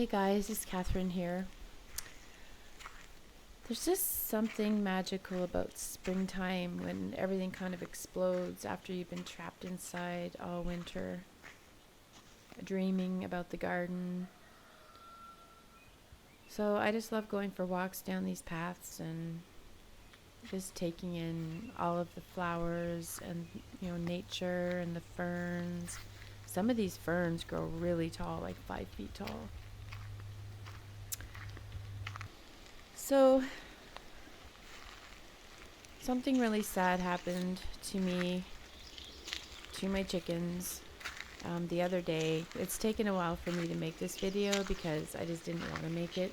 Hey guys, it's Catherine here. There's just something magical about springtime when everything kind of explodes after you've been trapped inside all winter, dreaming about the garden. So I just love going for walks down these paths and just taking in all of the flowers and, nature and the ferns. Some of these ferns grow really tall, like 5 feet tall. So, something really sad happened to me, to my chickens, the other day. It's taken a while for me to make this video because I just didn't want to make it.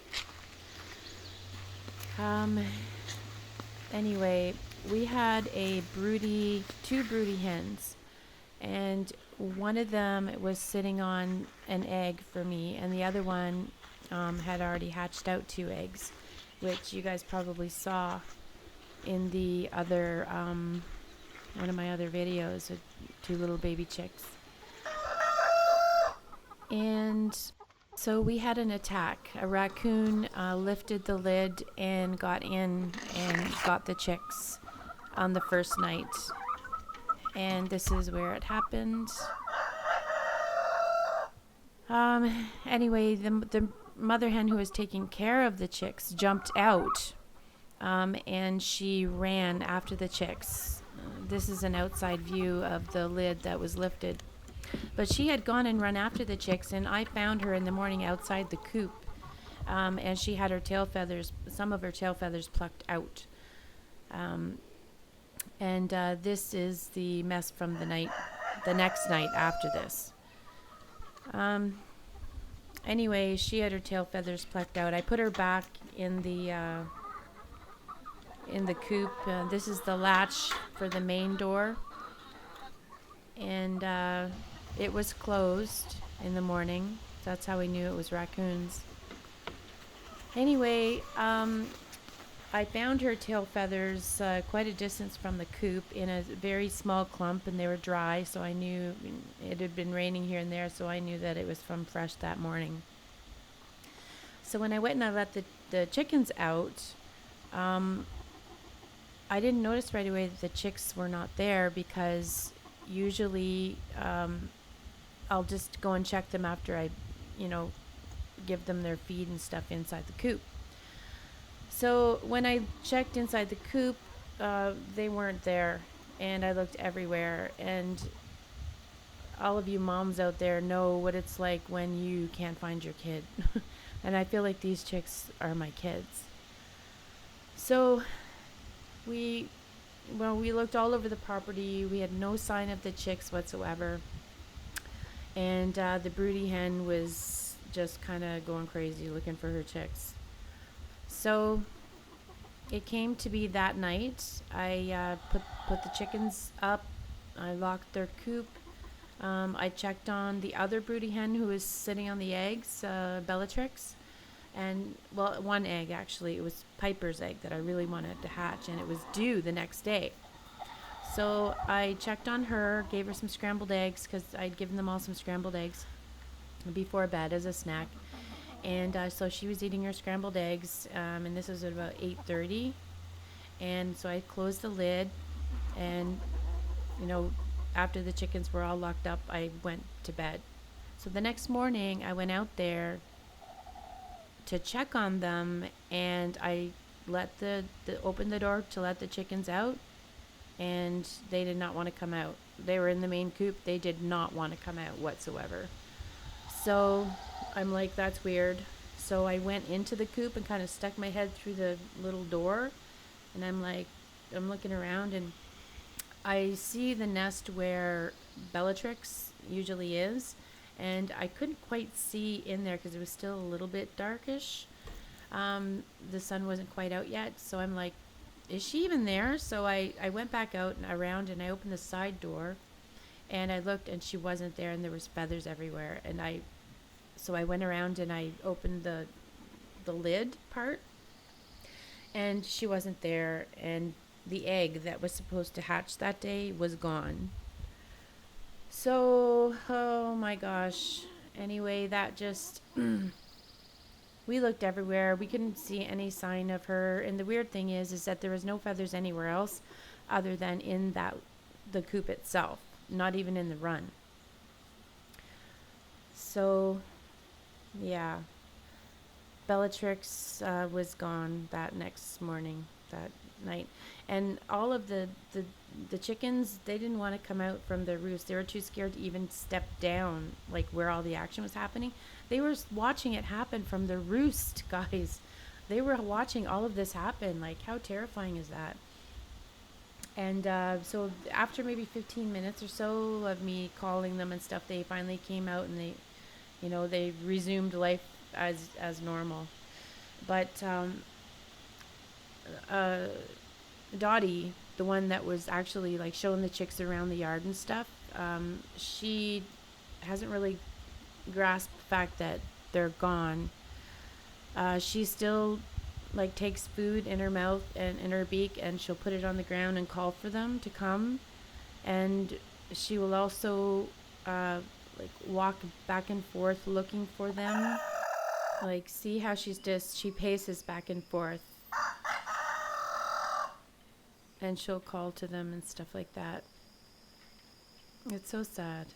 Anyway, we had two broody hens, and one of them was sitting on an egg for me, and the other one had already hatched out 2 eggs, which you guys probably saw in the other one of my other videos with 2 little baby chicks. And so we had an attack. A raccoon lifted the lid and got in and got the chicks on the first night. And this is where it happened. Anyway, the mother hen who was taking care of the chicks jumped out, and she ran after the chicks. This is an outside view of the lid that was lifted. But she had gone and run after the chicks, and I found her in the morning outside the coop, and she had some of her tail feathers plucked out. And this is the mess from the next night after this. Anyway, she had her tail feathers plucked out. I put her back in the coop. This is the latch for the main door, and it was closed in the morning. That's how we knew it was raccoons. Anyway, I found her tail feathers quite a distance from the coop in a very small clump, and they were dry, so I knew it had been raining here and there, so I knew that it was from fresh that morning. So when I went and I let the chickens out, I didn't notice right away that the chicks were not there, because usually I'll just go and check them after I, give them their feed and stuff inside the coop. So when I checked inside the coop, they weren't there, and I looked everywhere. And all of you moms out there know what it's like when you can't find your kid. And I feel like these chicks are my kids. So we looked all over the property. We had no sign of the chicks whatsoever. And the broody hen was just kind of going crazy looking for her chicks. So it came to be that night. I put the chickens up. I locked their coop. I checked on the other broody hen who was sitting on the eggs, Bellatrix. And, well, one egg, actually. It was Piper's egg that I really wanted to hatch, and it was due the next day. So I checked on her, gave her some scrambled eggs, because I'd given them all some scrambled eggs before bed as a snack. And so she was eating her scrambled eggs, and this was at about 8:30. And so I closed the lid, and, after the chickens were all locked up, I went to bed. So the next morning, I went out there to check on them, and I opened the door to let the chickens out, and they did not want to come out. They were in the main coop. They did not want to come out whatsoever. So I'm like, that's weird. So I went into the coop and kind of stuck my head through the little door, and I'm looking around, and I see the nest where Bellatrix usually is, and I couldn't quite see in there because it was still a little bit darkish. The sun wasn't quite out yet, so I'm like, is she even there? So I went back out and around, and I opened the side door, and I looked, and she wasn't there, and there was feathers everywhere. And so I went around and I opened the lid part, and she wasn't there, and the egg that was supposed to hatch that day was gone. So, oh my gosh. Anyway, that just We looked everywhere. We couldn't see any sign of her. And the weird thing is that there was no feathers anywhere else other than in the coop itself, not even in the run. So, yeah, Bellatrix was gone that next morning, that night. And all of the chickens, they didn't want to come out from their roost. They were too scared to even step down, like where all the action was happening. They were watching it happen from their roost, guys. They were watching all of this happen. Like, how terrifying is that? And so after maybe 15 minutes or so of me calling them and stuff, they finally came out and they resumed life as normal. But uh, Dottie, the one that was actually like showing the chicks around the yard and stuff, she hasn't really grasped the fact that they're gone. She still like takes food in her mouth and in her beak, and she'll put it on the ground and call for them to come. And she will also like walk back and forth looking for them. Like, see how she paces back and forth, and she'll call to them and stuff like that. It's so sad.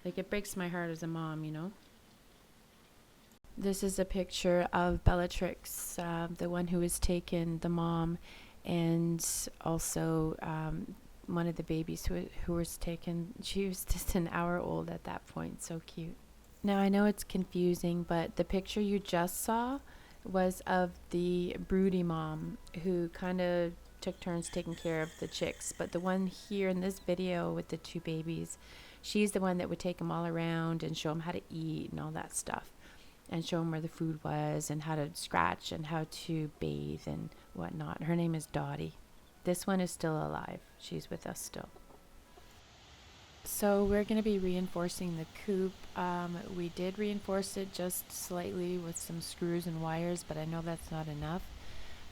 Like, it breaks my heart as a mom, you know? This is a picture of Bellatrix, the one who was taken, the mom, and also one of the babies who was taken. She was just an hour old at that point. So cute. Now, I know it's confusing, but the picture you just saw was of the broody mom who kind of took turns taking care of the chicks. But the one here in this video with the two babies, she's the one that would take them all around and show them how to eat and all that stuff, and show them where the food was and how to scratch and how to bathe and whatnot. Her name is Dottie. This one is still alive. She's with us still. So we're going to be reinforcing the coop. We did reinforce it just slightly with some screws and wires, but I know that's not enough.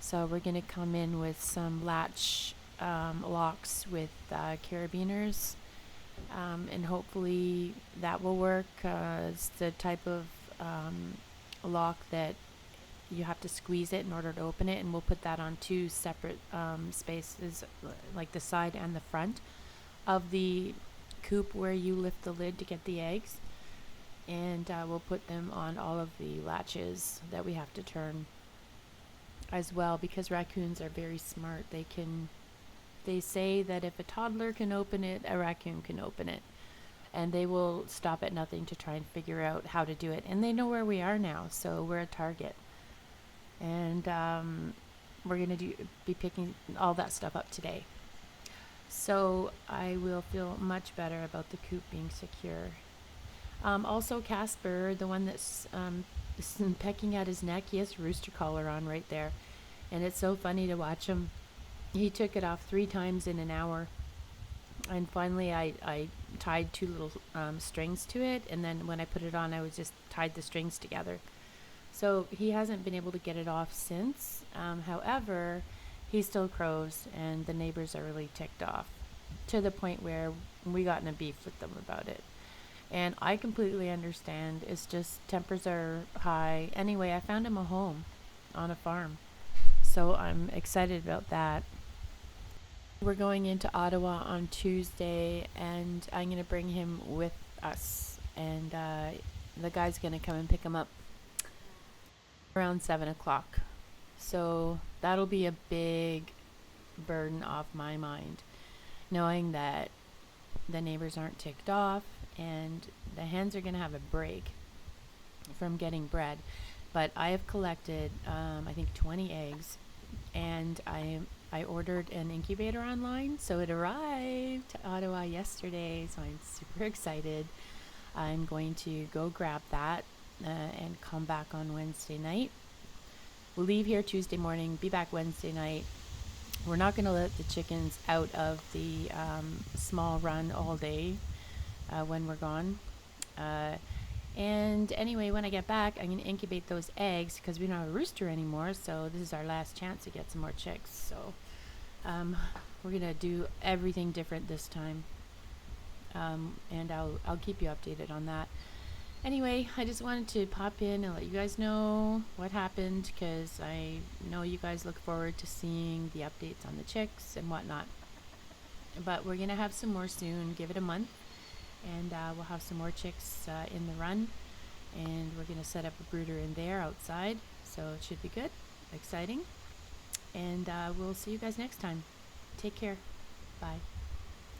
So we're going to come in with some latch locks with carabiners, and hopefully that will work. It's the type of lock that you have to squeeze it in order to open it, and we'll put that on two separate spaces, like the side and the front of the coop where you lift the lid to get the eggs, and we'll put them on all of the latches that we have to turn as well, because raccoons are very smart. They say that if a toddler can open it, a raccoon can open it, and they will stop at nothing to try and figure out how to do it. And they know where we are now, so we're a target. And we're going to be picking all that stuff up today. So I will feel much better about the coop being secure. Also, Casper, the one that's pecking at his neck, he has a rooster collar on right there. And it's so funny to watch him. He took it off 3 times in an hour. And finally I tied 2 little strings to it, and then when I put it on, I was just tied the strings together. So he hasn't been able to get it off since. However, he still crows, and the neighbors are really ticked off, to the point where we got in a beef with them about it. And I completely understand. It's just tempers are high. Anyway, I found him a home on a farm, so I'm excited about that. We're going into Ottawa on Tuesday, and I'm going to bring him with us, and the guy's going to come and pick him up around 7 o'clock. So that'll be a big burden off my mind, knowing that the neighbors aren't ticked off, and the hens are going to have a break from getting bred. But I have collected, I think, 20 eggs, and I ordered an incubator online, so it arrived to Ottawa yesterday, so I'm super excited. I'm going to go grab that and come back on Wednesday night. We'll leave here Tuesday morning, be back Wednesday night. We're not going to let the chickens out of the small run all day when we're gone. And anyway, when I get back, I'm going to incubate those eggs, because we don't have a rooster anymore, so this is our last chance to get some more chicks. So we're going to do everything different this time, and I'll keep you updated on that. Anyway, I just wanted to pop in and let you guys know what happened because I know you guys look forward to seeing the updates on the chicks and whatnot. But we're gonna have some more soon. Give it a month, and we'll have some more chicks in the run. And we're gonna set up a brooder in there outside, so it should be good, exciting. And we'll see you guys next time. Take care. Bye.